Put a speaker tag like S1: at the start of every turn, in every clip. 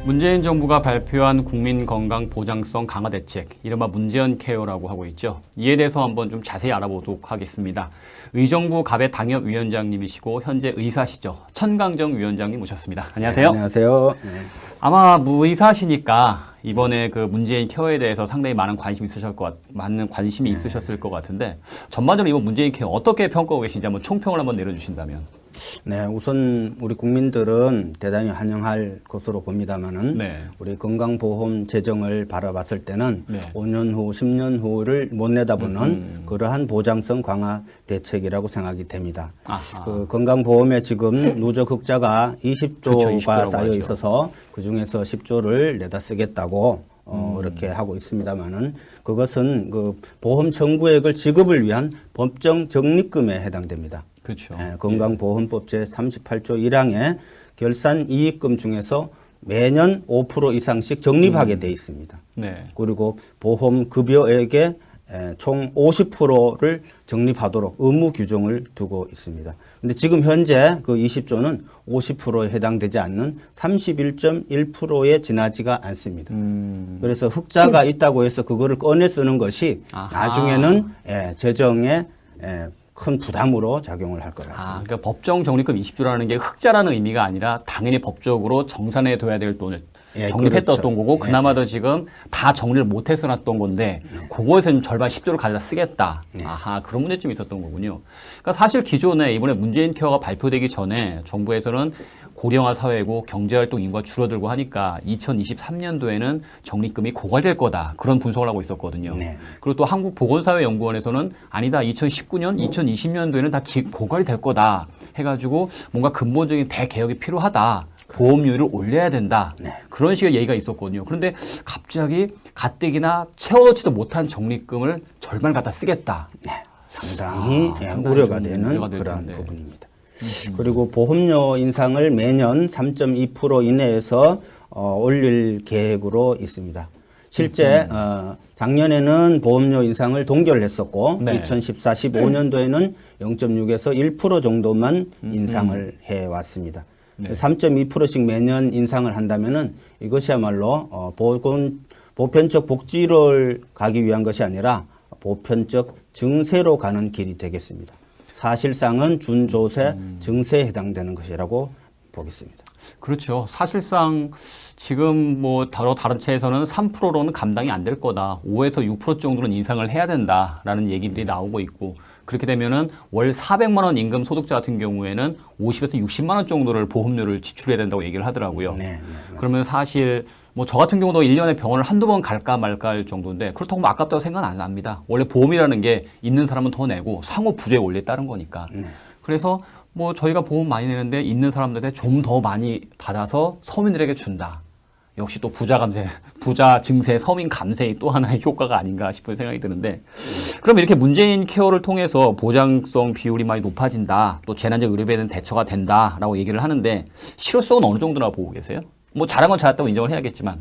S1: 문재인 정부가 발표한 국민건강보장성 강화 대책, 이른바 문재인 케어라고 하고 있죠. 이에 대해서 한번 좀 자세히 알아보도록 하겠습니다. 의정부 갑의 당협위원장님이시고 현재 의사시죠. 천강정 위원장님 모셨습니다. 안녕하세요.
S2: 네, 안녕하세요. 네.
S1: 아마 의사시니까 이번에 그 문재인 케어에 대해서 상당히 많은 관심이 있으셨을 것 같은데, 전반적으로 이번 문재인 케어 어떻게 평가하고 계신지 한번 총평을 한번 내려주신다면.
S2: 네, 우선 우리 국민들은 대단히 환영할 것으로 봅니다만은
S1: 네.
S2: 우리 건강보험 재정을 바라봤을 때는
S1: 네.
S2: 5년 후, 10년 후를 못 내다보는 그러한 보장성 강화 대책이라고 생각이 됩니다.
S1: 아하.
S2: 그 건강보험에 지금 누적 흑자가 20조가
S1: 그렇죠, 20조라고
S2: 쌓여
S1: 하죠.
S2: 있어서 그 중에서 10조를 내다 쓰겠다고 이렇게 하고 있습니다만은 그것은 그 보험 청구액을 지급을 위한 법정 적립금에 해당됩니다.
S1: 그렇죠.
S2: 건강보험법 제38조 1항에 결산 이익금 중에서 매년 5% 이상씩 적립하게 돼 있습니다.
S1: 네.
S2: 그리고 보험 급여액의 총 50%를 적립하도록 의무 규정을 두고 있습니다. 근데 지금 현재 그 20조는 50%에 해당되지 않는 31.1%에 지나지가 않습니다. 그래서 흑자가 있다고 해서 그거를 꺼내 쓰는 것이
S1: 아하.
S2: 나중에는 재정에 큰 부담으로 작용을 할 것 같습니다.
S1: 그러니까 법정 적립금 20조라는 게 흑자라는 의미가 아니라 당연히 법적으로 정산해 둬야 될 돈을 적립했던
S2: 그렇죠.
S1: 거고, 그나마도 지금 다 정리를 못해서 놨던 건데, 그거에서 좀 절반 10조를 가져다 쓰겠다. 아하, 그런 문제점이 있었던 거군요. 그러니까 사실 기존에 이번에 문재인 케어가 발표되기 전에 정부에서는 고령화 사회고 경제활동 인구가 줄어들고 하니까 2023년도에는 적립금이 고갈될 거다. 그런 분석을 하고 있었거든요.
S2: 네.
S1: 그리고 또 한국보건사회연구원에서는 아니다. 2019년, 2020년도에는 다 고갈이 될 거다. 해가지고 뭔가 근본적인 대개혁이 필요하다. 보험료를 올려야 된다.
S2: 네.
S1: 그런 식의 얘기가 있었거든요. 그런데 갑자기 가뜩이나 채워넣지도 못한 적립금을 절반 갖다 쓰겠다.
S2: 네, 상당히
S1: 상당히
S2: 우려가
S1: 좀
S2: 되는
S1: 우려가 될
S2: 그러한
S1: 텐데.
S2: 부분입니다. 그리고 보험료 인상을 매년 3.2% 이내에서 올릴 계획으로 있습니다. 실제 작년에는 보험료 인상을 동결했었고
S1: 네.
S2: 2014, 15년도에는 0.6에서 1% 정도만 인상을 해왔습니다.
S1: 네.
S2: 3.2%씩 매년 인상을 한다면은 이것이야말로 보편적 복지를 가기 위한 것이 아니라 보편적 증세로 가는 길이 되겠습니다. 사실상은 준조세 증세에 해당되는 것이라고 보겠습니다.
S1: 그렇죠. 사실상 지금 뭐 다른 채에서는 3%로는 감당이 안 될 거다. 5에서 6% 정도는 인상을 해야 된다라는 얘기들이 나오고 있고, 그렇게 되면은 월 400만 원 임금 소득자 같은 경우에는 50에서 60만 원 정도를 보험료를 지출해야 된다고 얘기를 하더라고요.
S2: 네,
S1: 그러면 사실 뭐 저 같은 경우도 1년에 병원을 한두 번 갈까 말까 할 정도인데, 그렇다고 뭐 아깝다고 생각은 안 합니다. 원래 보험이라는 게 있는 사람은 더 내고 상호 부재의 원리에 따른 거니까. 그래서 뭐 저희가 보험 많이 내는데 있는 사람들한테 좀 더 많이 받아서 서민들에게 준다. 역시 또 부자 증세, 서민 감세의 또 하나의 효과가 아닌가 싶은 생각이 드는데, 그럼 이렇게 문재인 케어를 통해서 보장성 비율이 많이 높아진다, 또 재난적 의료비에는 대처가 된다라고 얘기를 하는데, 실효성은 어느 정도나 보고 계세요? 뭐 잘한 건 잘했다고 인정을 해야겠지만.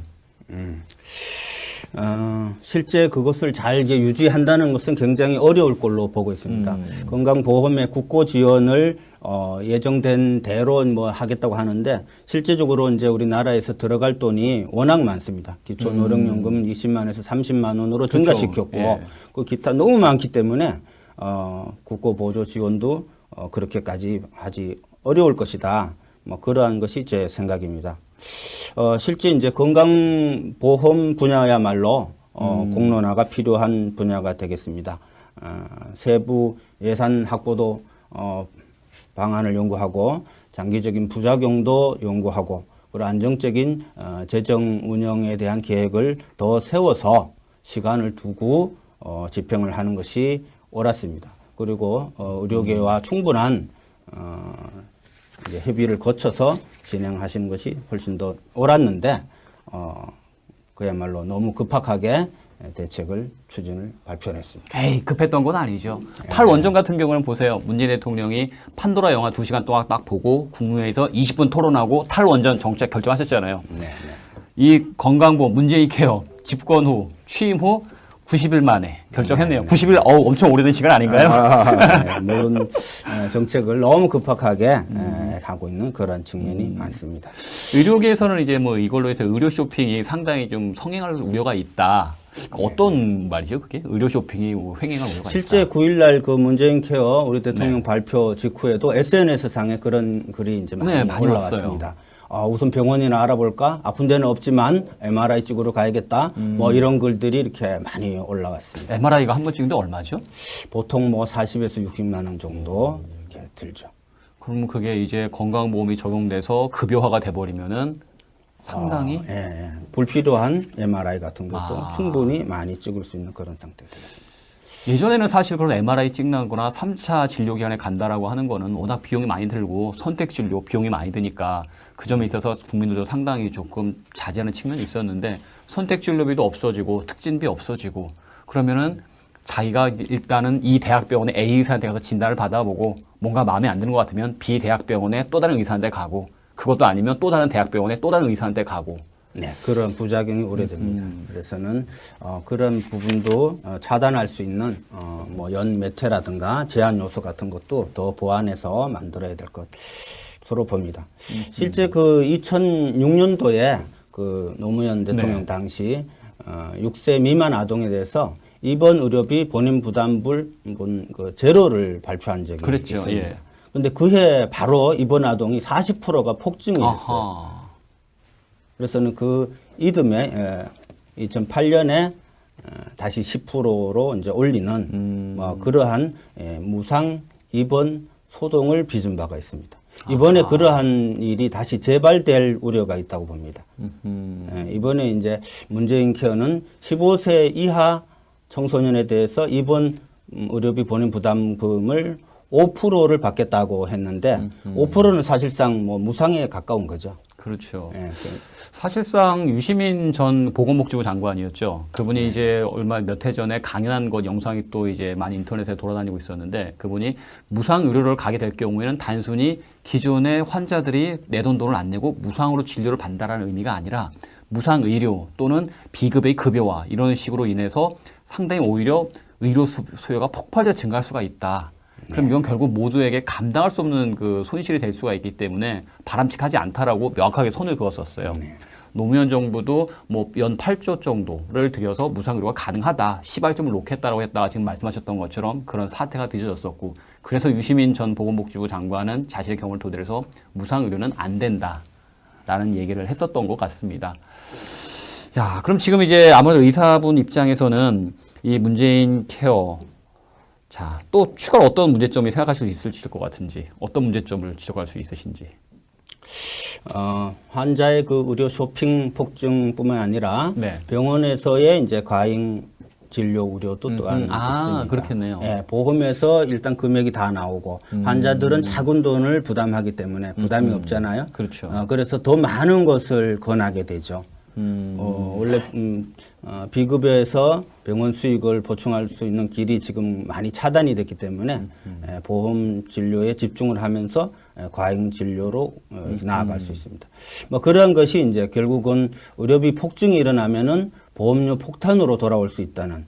S2: 실제 그것을 잘 이제 유지한다는 것은 굉장히 어려울 걸로 보고 있습니다. 건강보험의 국고 지원을 예정된 대로 뭐 하겠다고 하는데, 실제적으로 이제 우리나라에서 들어갈 돈이 워낙 많습니다. 기초노령연금 20만에서 30만 원으로 증가시켰고,
S1: 예.
S2: 그 기타 너무 많기 때문에 국고 보조 지원도 그렇게까지 하지 어려울 것이다. 뭐 그러한 것이 제 생각입니다. 실제 이제 건강보험 분야야말로 공론화가 필요한 분야가 되겠습니다. 세부 예산 확보도 방안을 연구하고, 장기적인 부작용도 연구하고, 그리고 안정적인 재정 운영에 대한 계획을 더 세워서 시간을 두고 집행을 하는 것이 옳았습니다. 그리고 의료계와 충분한 이제 협의를 거쳐서 진행하시는 것이 훨씬 더 옳았는데, 그야말로 너무 급박하게 대책을 추진을 발표했습니다.
S1: 에이, 급했던 건 아니죠. 탈원전 같은 경우는 보세요. 문재인 대통령이 판도라 영화 2시간 동안 딱 보고 국무회의에서 20분 토론하고 탈원전 정책 결정하셨잖아요.
S2: 네.
S1: 이 건강보험, 문재인 케어, 집권 후, 취임 후 90일 만에 결정했네요. 90일 엄청 오래된 시간 아닌가요?
S2: 모든 정책을 너무 급박하게 하고 있는 그런 측면이 많습니다.
S1: 의료계에서는 이제 뭐 이걸로 해서 의료 쇼핑이 상당히 좀 성행할 우려가 있다. 어떤 말이죠, 그게? 의료 쇼핑이 횡행할 우려가
S2: 실제
S1: 있다.
S2: 9일날 그 문재인 케어 우리 대통령 발표 직후에도 SNS 상에 그런 글이 이제 많이
S1: 많이
S2: 올라왔습니다. 우선 병원이나 알아볼까? 아픈 데는 없지만 MRI 찍으러 가야겠다. 뭐 이런 글들이 이렇게 많이 올라왔습니다.
S1: MRI가 한 번 찍는데 얼마죠?
S2: 보통 뭐 40에서 60만 원 정도 이렇게 들죠.
S1: 그럼 그게 이제 건강보험이 적용돼서 급여화가 돼버리면은 상당히
S2: 불필요한 MRI 같은 것도 충분히 많이 찍을 수 있는 그런 상태가 되겠습니다.
S1: 예전에는 사실 그런 MRI 찍는 거나 3차 진료기관에 간다라고 하는 거는 워낙 비용이 많이 들고 선택진료 비용이 많이 드니까 그 점에 있어서 국민들도 상당히 조금 자제하는 측면이 있었는데 선택진료비도 없어지고 특진비 없어지고 그러면은 자기가 일단은 이 대학병원의 A 의사한테 가서 진단을 받아보고 뭔가 마음에 안 드는 것 같으면 B 대학병원의 또 다른 의사한테 가고 그것도 아니면 또 다른 대학병원의 또 다른 의사한테 가고
S2: 네, 그런 부작용이 오래됩니다. 그래서는 그런 부분도 차단할 수 있는 뭐 연매퇴라든가 제한 요소 같은 것도 더 보완해서 만들어야 될 것으로 봅니다. 실제 그 2006년도에 그 노무현 대통령 당시 6세 미만 아동에 대해서 입원 의료비 본인 부담분 그 제로를 발표한 적이
S1: 그랬죠.
S2: 있습니다.
S1: 예.
S2: 그런데 그해 바로 입원 아동이 40%가 폭증이 했어요. 그래서는 그 이듬해 2008년에 다시 10%로 이제 올리는 뭐 그러한 무상 입원 소동을 빚은 바가 있습니다. 이번에 그러한 일이 다시 재발될 우려가 있다고 봅니다. 이번에 이제 문재인 케어는 15세 이하 청소년에 대해서 입원 의료비 본인 부담금을 5%를 받겠다고 했는데 5%는 사실상 뭐 무상에 가까운 거죠.
S1: 그렇죠.
S2: 예,
S1: 사실상 유시민 전 보건복지부 장관이었죠. 그분이 이제 얼마 몇 해 전에 강연한 것 영상이 또 이제 많이 인터넷에 돌아다니고 있었는데 그분이 무상 의료를 가게 될 경우에는 단순히 기존의 환자들이 내던 돈을 안 내고 무상으로 진료를 받는다는 의미가 아니라 무상 의료 또는 비급여의 급여화 이런 식으로 인해서 상당히 오히려 의료 수요가 폭발적으로 증가할 수가 있다. 그럼 이건 결국 모두에게 감당할 수 없는 그 손실이 될 수가 있기 때문에 바람직하지 않다라고 명확하게 선을 그었었어요. 노무현 정부도 뭐 연 8조 정도를 들여서 무상 의료가 가능하다. 시발점을 놓겠다라고 했다가 지금 말씀하셨던 것처럼 그런 사태가 빚어졌었고 그래서 유시민 전 보건복지부 장관은 자신의 경험을 토대로 해서 무상 의료는 안 된다라는 얘기를 했었던 것 같습니다. 야, 그럼 지금 이제 아무래도 의사분 입장에서는 이 문재인 케어 자, 또 추가로 어떤 문제점이 생각하실 수 있으실 것 같은지, 어떤 문제점을 지적할 수 있으신지.
S2: 환자의 그 의료 쇼핑 폭증뿐만 아니라
S1: 네.
S2: 병원에서의 이제 과잉 진료 우려도 또한 있습니다.
S1: 그렇겠네요.
S2: 예, 보험에서 일단 금액이 다 나오고 환자들은 작은 돈을 부담하기 때문에 부담이 없잖아요.
S1: 그렇죠.
S2: 그래서 더 많은 것을 권하게 되죠. 원래 비급여에서 병원 수익을 보충할 수 있는 길이 지금 많이 차단이 됐기 때문에 보험 진료에 집중을 하면서 과잉 진료로 나아갈 수 있습니다. 뭐 그러한 것이 이제 결국은 의료비 폭증이 일어나면은 보험료 폭탄으로 돌아올 수 있다는.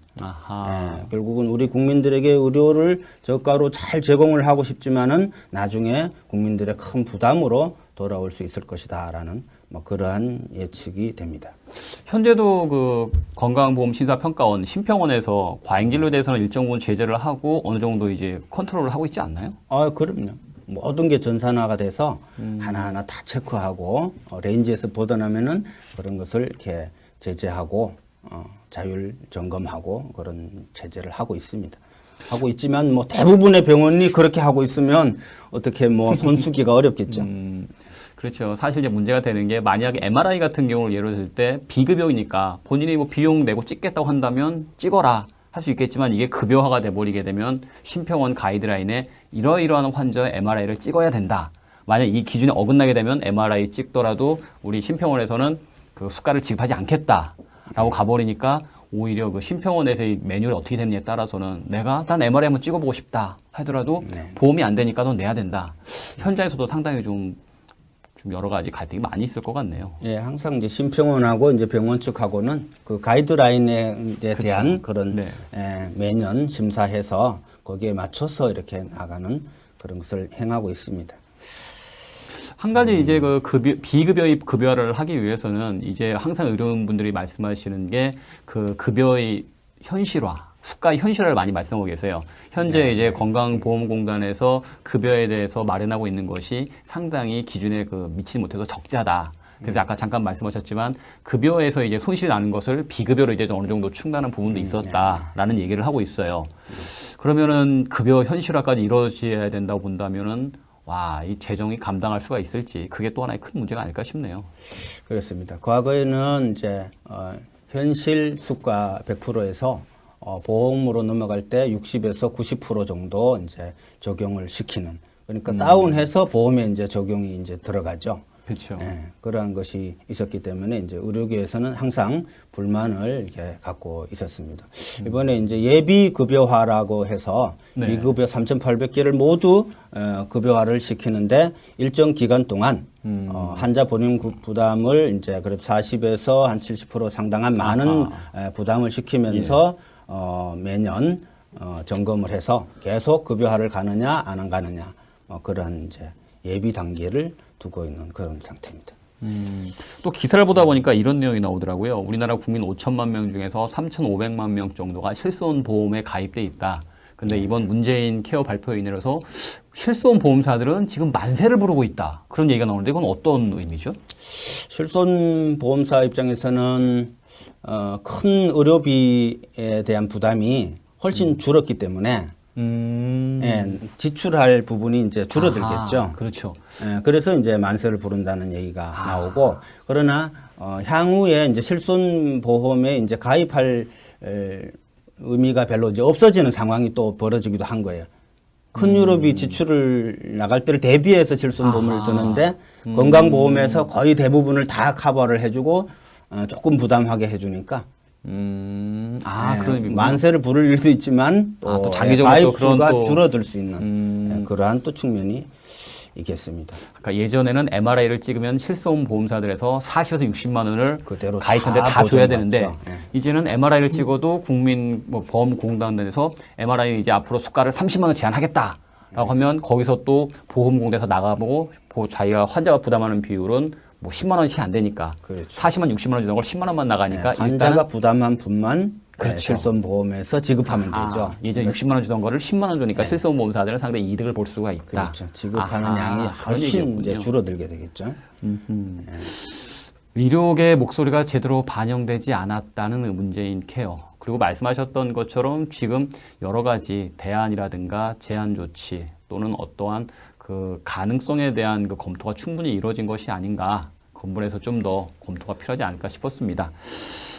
S2: 결국은 우리 국민들에게 의료를 저가로 잘 제공을 하고 싶지만은 나중에 국민들의 큰 부담으로 돌아올 수 있을 것이다라는 뭐 그러한 예측이 됩니다.
S1: 현재도 그 건강보험심사평가원 심평원에서 과잉 진료에 대해서는 일정 부분 제재를 하고 어느 정도 이제 컨트롤을 하고 있지 않나요?
S2: 그럼요. 모든 게 전산화가 돼서 하나하나 다 체크하고 레인지에서 벗어나면은 그런 것을 이렇게 제재하고 자율 점검하고 그런 제재를 하고 있습니다. 하고 있지만 뭐 대부분의 병원이 그렇게 하고 있으면 어떻게 뭐 손수기가 어렵겠죠.
S1: 그렇죠. 사실 이제 문제가 되는 게 만약에 MRI 같은 경우를 예로 들 때 비급여이니까 본인이 뭐 비용 내고 찍겠다고 한다면 찍어라 할 수 있겠지만 이게 급여화가 돼버리게 되면 심평원 가이드라인에 이러이러한 환자의 MRI를 찍어야 된다. 만약 이 기준에 어긋나게 되면 MRI 찍더라도 우리 심평원에서는 그 수가를 지급하지 않겠다라고 가버리니까 오히려 그 심평원에서의 매뉴얼이 어떻게 되느냐에 따라서는 난 MRI 한번 찍어보고 싶다 하더라도 보험이 안 되니까 넌 내야 된다. 현장에서도 상당히 좀 좀 여러 가지 갈등이 많이 있을 것 같네요.
S2: 예, 항상 이제 심평원하고 이제 병원 측하고는 그 가이드라인에 대한 그런
S1: 네.
S2: 매년 심사해서 거기에 맞춰서 이렇게 나가는 그런 것을 행하고 있습니다.
S1: 한 가지 이제 그 비급여의 급여를 하기 위해서는 이제 항상 의료인분들이 말씀하시는 게 그 급여의 현실화, 수가의 현실화를 많이 말씀하고 계세요. 현재 이제 건강보험공단에서 급여에 대해서 마련하고 있는 것이 상당히 기준에 미치지 못해서 적자다. 그래서 아까 잠깐 말씀하셨지만 급여에서 이제 손실이 나는 것을 비급여로 이제 어느 정도 충당하는 부분도 있었다라는 얘기를 하고 있어요. 그러면은 급여 현실화까지 이루어져야 된다고 본다면은 와, 이 재정이 감당할 수가 있을지 그게 또 하나의 큰 문제가 아닐까 싶네요.
S2: 그렇습니다. 과거에는 이제 현실 수가 100%에서 보험으로 넘어갈 때 60에서 90% 정도 이제 적용을 시키는 그러니까 다운해서 보험에 이제 적용이 이제 들어가죠.
S1: 그렇죠.
S2: 예, 그러한 것이 있었기 때문에 이제 의료계에서는 항상 불만을 이렇게 갖고 있었습니다. 이번에 이제 예비 급여화라고 해서
S1: 네.
S2: 이 급여 3,800개를 모두 급여화를 시키는데 일정 기간 동안 환자 본인 부담을 이제 그래도 40에서 한 70% 상당한 많은 부담을 시키면서 매년 점검을 해서 계속 급여화를 가느냐 안 가느냐 그러한 이제 예비 단계를 두고 있는 그런 상태입니다.
S1: 또 기사를 보다 보니까 이런 내용이 나오더라고요. 우리나라 국민 5천만 명 중에서 3,500만 명 정도가 실손 보험에 가입돼 있다. 근데 이번 문재인 케어 발표에 인해서 실손 보험사들은 지금 만세를 부르고 있다. 그런 얘기가 나오는데 이건 어떤 의미죠?
S2: 실손 보험사 입장에서는 큰 의료비에 대한 부담이 훨씬 줄었기 때문에 예, 지출할 부분이 이제 줄어들겠죠.
S1: 그렇죠.
S2: 예, 그래서 이제 만세를 부른다는 얘기가 나오고 그러나 향후에 이제 실손 보험에 이제 가입할 의미가 별로 이제 없어지는 상황이 또 벌어지기도 한 거예요. 큰 유럽이 지출을 나갈 때를 대비해서 실손 보험을 드는데 건강보험에서 거의 대부분을 다 커버를 해주고 조금 부담하게 해주니까.
S1: 그런 의미군요.
S2: 만세를 부를 일도 있지만
S1: 또 장기적으로 또 그런
S2: 가입수가
S1: 또
S2: 줄어들 수 있는 그러한 또 측면이 있겠습니다.
S1: 그러니까 예전에는 MRI를 찍으면 실손 보험사들에서 40에서 60만 원을
S2: 그대로
S1: 가입한데
S2: 다
S1: 다 줘야
S2: 보전받죠.
S1: 되는데
S2: 예.
S1: 이제는 MRI를 찍어도 국민 보험공단에서 MRI 이제 앞으로 수가를 30만 원 제한하겠다라고 하면 거기서 또 보험공단에서 나가보고 자기가 환자가 부담하는 비율은 뭐 10만 원씩 안 되니까
S2: 그렇죠.
S1: 40만 60만 원 주는 걸 10만 원만 나가니까
S2: 환자가
S1: 일단은
S2: 부담한 분만
S1: 그렇죠.
S2: 실손 보험에서 지급하면 되죠.
S1: 예전 60만 원 주던 거를 10만 원 주니까 실손 보험사들은 상당히 이득을 볼 수가 있다.
S2: 그렇죠. 지급하는 양이
S1: 그런
S2: 훨씬
S1: 얘기였군요.
S2: 이제 줄어들게 되겠죠.
S1: 의료계의 목소리가 제대로 반영되지 않았다는 문재인 케어. 그리고 말씀하셨던 것처럼 지금 여러 가지 대안이라든가 제한 조치 또는 어떠한 그 가능성에 대한 그 검토가 충분히 이루어진 것이 아닌가. 근본에서 좀 더 검토가 필요하지 않을까 싶었습니다.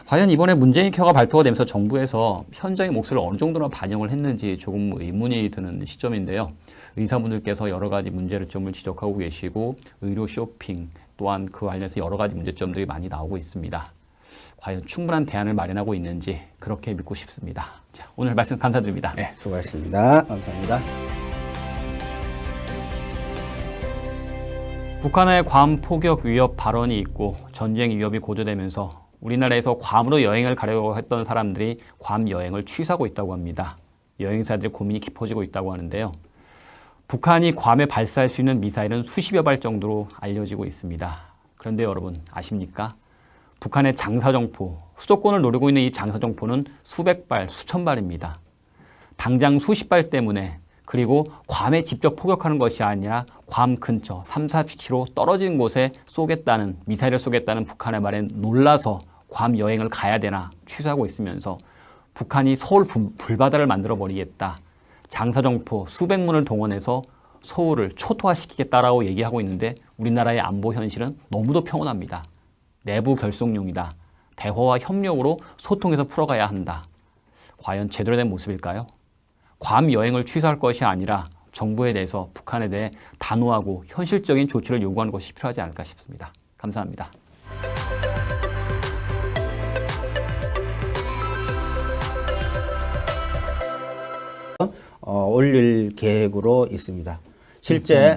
S1: 과연 이번에 문재인 케어가 발표가 되면서 정부에서 현장의 목소리를 어느 정도나 반영을 했는지 조금 의문이 드는 시점인데요. 의사분들께서 여러 가지 문제점을 지적하고 계시고 의료 쇼핑 또한 그 관련해서 여러 가지 문제점들이 많이 나오고 있습니다. 과연 충분한 대안을 마련하고 있는지 그렇게 믿고 싶습니다. 자, 오늘 말씀 감사드립니다.
S2: 네, 수고하셨습니다. 감사합니다.
S1: 북한의 괌 포격 위협 발언이 있고 전쟁 위협이 고조되면서 우리나라에서 괌으로 여행을 가려고 했던 사람들이 괌 여행을 취소하고 있다고 합니다. 여행사들의 고민이 깊어지고 있다고 하는데요. 북한이 괌에 발사할 수 있는 미사일은 수십여 발 정도로 알려지고 있습니다. 그런데 여러분 아십니까? 북한의 장사정포, 수도권을 노리고 있는 이 장사정포는 수백 발, 수천 발입니다. 당장 수십 발 때문에 그리고 괌에 직접 포격하는 것이 아니라 괌 근처 30-40km 떨어진 곳에 쏘겠다는 미사일을 쏘겠다는 북한의 말에 놀라서 괌 여행을 가야 되나 취소하고 있으면서 북한이 서울 불바다를 만들어 버리겠다. 장사정포 수백 문을 동원해서 서울을 초토화시키겠다라고 얘기하고 있는데 우리나라의 안보 현실은 너무도 평온합니다. 내부 결속용이다. 대화와 협력으로 소통해서 풀어가야 한다. 과연 제대로 된 모습일까요? 괌 여행을 취소할 것이 아니라 정부에 대해서 북한에 대해 단호하고 현실적인 조치를 요구하는 것이 필요하지 않을까 싶습니다. 감사합니다.
S2: 올릴 계획으로 있습니다. 실제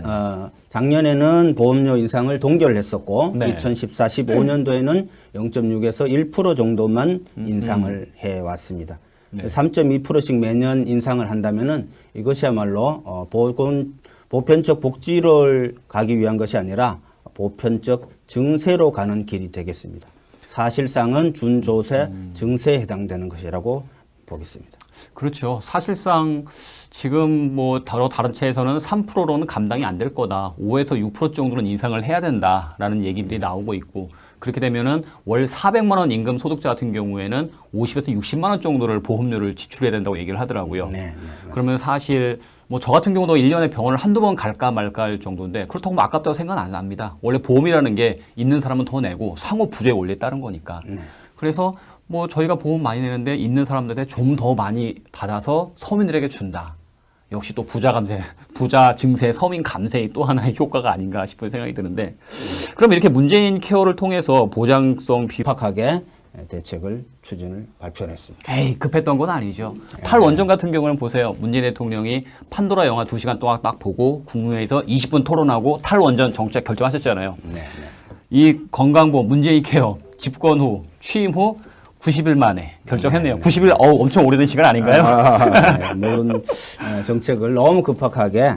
S2: 작년에는 보험료 인상을 동결을 했었고
S1: 네.
S2: 2014, 15년도에는 0.6에서 1% 정도만 인상을 해왔습니다.
S1: 네.
S2: 3.2%씩 매년 인상을 한다면은 이것이야말로 보편적 복지를 가기 위한 것이 아니라 보편적 증세로 가는 길이 되겠습니다. 사실상은 준조세 증세에 해당되는 것이라고 보겠습니다.
S1: 그렇죠. 사실상 지금 뭐 다른 채에서는 3%로는 감당이 안 될 거다. 5에서 6% 정도는 인상을 해야 된다라는 얘기들이 나오고 있고 그렇게 되면은 월 400만 원 임금 소득자 같은 경우에는 50에서 60만 원 정도를 보험료를 지출해야 된다고 얘기를 하더라고요.
S2: 네,
S1: 그러면 사실 뭐 저 같은 경우도 1년에 병원을 한두 번 갈까 말까 할 정도인데 그렇다고 뭐 아깝다고 생각 안 합니다. 원래 보험이라는 게 있는 사람은 더 내고 상호 부재의 원리에 따른 거니까. 그래서 뭐 저희가 보험 많이 내는데 있는 사람들한테 좀 더 많이 받아서 서민들에게 준다. 역시 또 부자 감세, 부자 증세, 서민 감세의 또 하나의 효과가 아닌가 싶은 생각이 드는데 그럼 이렇게 문재인 케어를 통해서 보장성
S2: 비박하게 대책을 추진을 발표했습니다.
S1: 에이 급했던 건 아니죠. 탈원전 같은 경우는 보세요. 문재인 대통령이 판도라 영화 2시간 동안 딱 보고 국무회의에서 20분 토론하고 탈원전 정책 결정하셨잖아요. 이 건강보험 문재인 케어 집권 후 취임 후 90일 만에 결정했네요. 90일 엄청 오래된 시간 아닌가요?
S2: 모든 정책을 너무 급박하게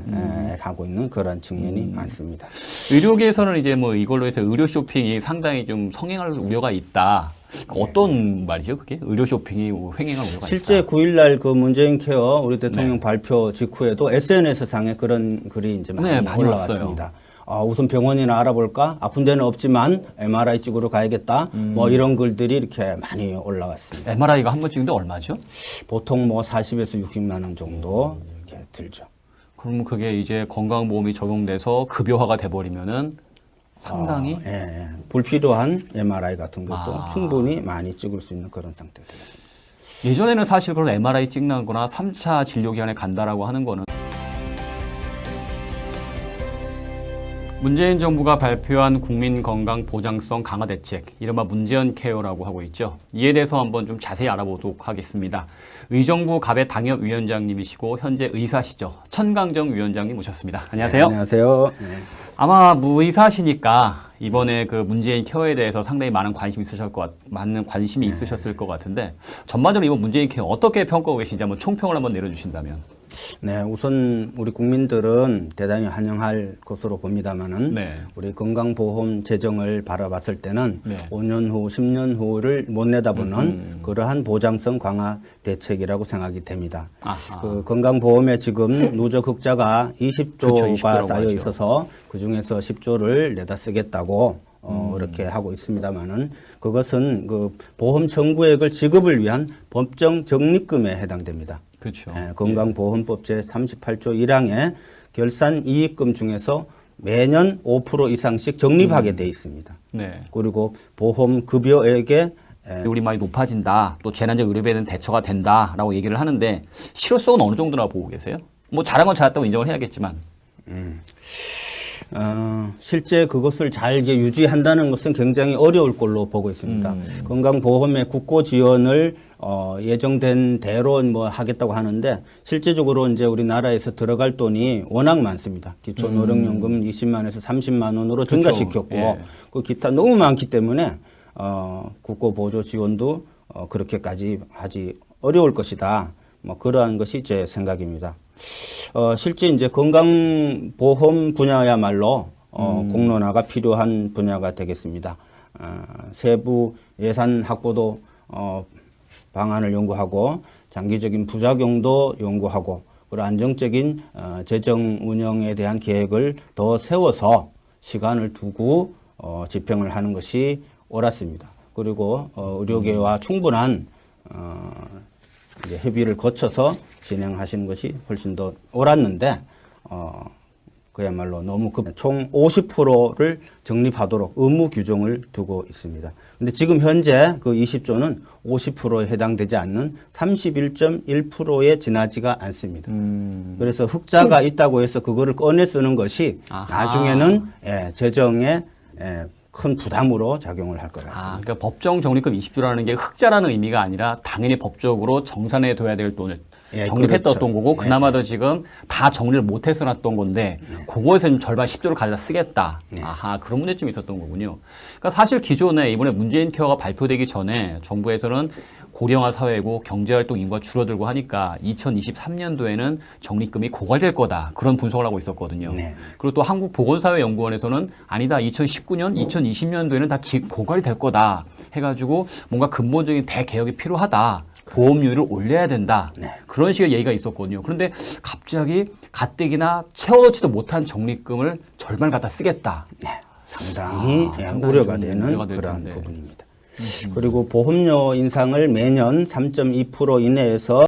S2: 하고 있는 그런 측면이 많습니다.
S1: 의료계에서는 이제 뭐 이걸로 해서 의료 쇼핑이 상당히 좀 성행할 우려가 있다. 어떤 말이죠, 그게? 의료 쇼핑이 횡행할 우려가
S2: 실제
S1: 있다.
S2: 9일날 그 문재인 케어 우리 대통령 발표 직후에도 SNS 상에 그런 글이 이제 많이 올라왔습니다. 우선 병원이나 알아볼까? 아픈 데는 없지만 MRI 찍으러 가야겠다. 뭐 이런 글들이 이렇게 많이 올라왔습니다.
S1: MRI가 한 번 찍는데 얼마죠?
S2: 보통 뭐 40에서 60만 원 정도 이렇게 들죠.
S1: 그러면 그게 이제 건강보험이 적용돼서 급여화가 돼버리면은 상당히
S2: 불필요한 MRI 같은 것도 충분히 많이 찍을 수 있는 그런 상태가 되겠습니다.
S1: 예전에는 사실 그런 MRI 찍는 거나 3차 진료기관에 간다라고 하는 거는 문재인 정부가 발표한 국민건강보장성 강화 대책, 이른바 문재인 케어라고 하고 있죠. 이에 대해서 한번 좀 자세히 알아보도록 하겠습니다. 의정부 갑의 당협위원장님이시고 현재 의사시죠. 천강정 위원장님 모셨습니다. 안녕하세요.
S2: 네, 안녕하세요. 네.
S1: 아마 의사시니까 이번에 그 문재인 케어에 대해서 상당히 많은 관심이 있으셨을 것 같은데 전반적으로 이번 문재인 케어 어떻게 평가하고 계신지 한번 총평을 한번 내려주신다면.
S2: 네, 우선 우리 국민들은 대단히 환영할 것으로 봅니다만은 우리 건강보험 재정을 바라봤을 때는 5년 후, 10년 후를 못 내다보는 그러한 보장성 강화 대책이라고 생각이 됩니다. 그 건강보험에 지금 누적 흑자가 20조가 쌓여 있어서 그 중에서 10조를 내다 쓰겠다고 이렇게 하고 있습니다만은 그것은 그 보험 청구액을 지급을 위한 법정 적립금에 해당됩니다.
S1: 그렇죠.
S2: 건강보험법 제38조 1항에 결산 이익금 중에서 매년 5% 이상씩 적립하게 돼 있습니다. 그리고 보험 급여액에
S1: 우리 많이 높아진다. 또 재난적 의료비에는 대처가 된다라고 얘기를 하는데 실효성은 어느 정도나 보고 계세요? 뭐 잘한 건 잘했다고 인정을 해야겠지만.
S2: 실제 그것을 잘 이제 유지한다는 것은 굉장히 어려울 걸로 보고 있습니다. 건강보험의 국고 지원을 예정된 대로 뭐 하겠다고 하는데 실제적으로 이제 우리나라에서 들어갈 돈이 워낙 많습니다. 기초노령연금 20만에서 30만 원으로 증가시켰고 그 기타 너무 많기 때문에 국고 보조 지원도 그렇게까지 하지 어려울 것이다. 뭐 그러한 것이 제 생각입니다. 실제 이제 건강보험 분야야말로 공론화가 필요한 분야가 되겠습니다. 세부 예산 확보도 방안을 연구하고 장기적인 부작용도 연구하고 그리고 안정적인 재정 운영에 대한 계획을 더 세워서 시간을 두고 집행을 하는 것이 옳았습니다. 그리고 의료계와 충분한 이제 협의를 거쳐서 진행하시는 것이 훨씬 더 옳았는데 그야말로 너무 총 50%를 적립하도록 의무 규정을 두고 있습니다. 근데 지금 현재 그 20조는 50%에 해당되지 않는 31.1%에 지나지가 않습니다. 그래서 흑자가 있다고 해서 그거를 꺼내 쓰는 것이 나중에는 재정에 큰 부담으로 작용을 할 것 같습니다.
S1: 그러니까 법정 적립금 20조라는 게 흑자라는 의미가 아니라 당연히 법적으로 정산해 둬야 될 돈을
S2: 예,
S1: 적립했던
S2: 그렇죠.
S1: 거고
S2: 예.
S1: 그나마도 지금 다 정리를 못해서 놨던 건데 그거에서 좀 절반 10조를 가져다 쓰겠다. 아하, 그런 문제점이 있었던 거군요. 그러니까 사실 기존에 이번에 문재인 케어가 발표되기 전에 정부에서는 고령화 사회고 경제활동 인구가 줄어들고 하니까 2023년도에는 적립금이 고갈될 거다. 그런 분석을 하고 있었거든요.
S2: 네.
S1: 그리고 또 한국보건사회연구원에서는 아니다. 2019년, 2020년도에는 다 고갈이 될 거다. 해가지고 뭔가 근본적인 대개혁이 필요하다. 보험료를 올려야 된다.
S2: 네.
S1: 그런 식의 얘기가 있었거든요. 그런데 갑자기 가뜩이나 채워넣지도 못한 적립금을 절반 갖다 쓰겠다.
S2: 네. 상당히
S1: 상당히
S2: 우려가
S1: 좀
S2: 되는
S1: 우려가 될
S2: 그런
S1: 텐데.
S2: 부분입니다. 그리고 보험료 인상을 매년 3.2% 이내에서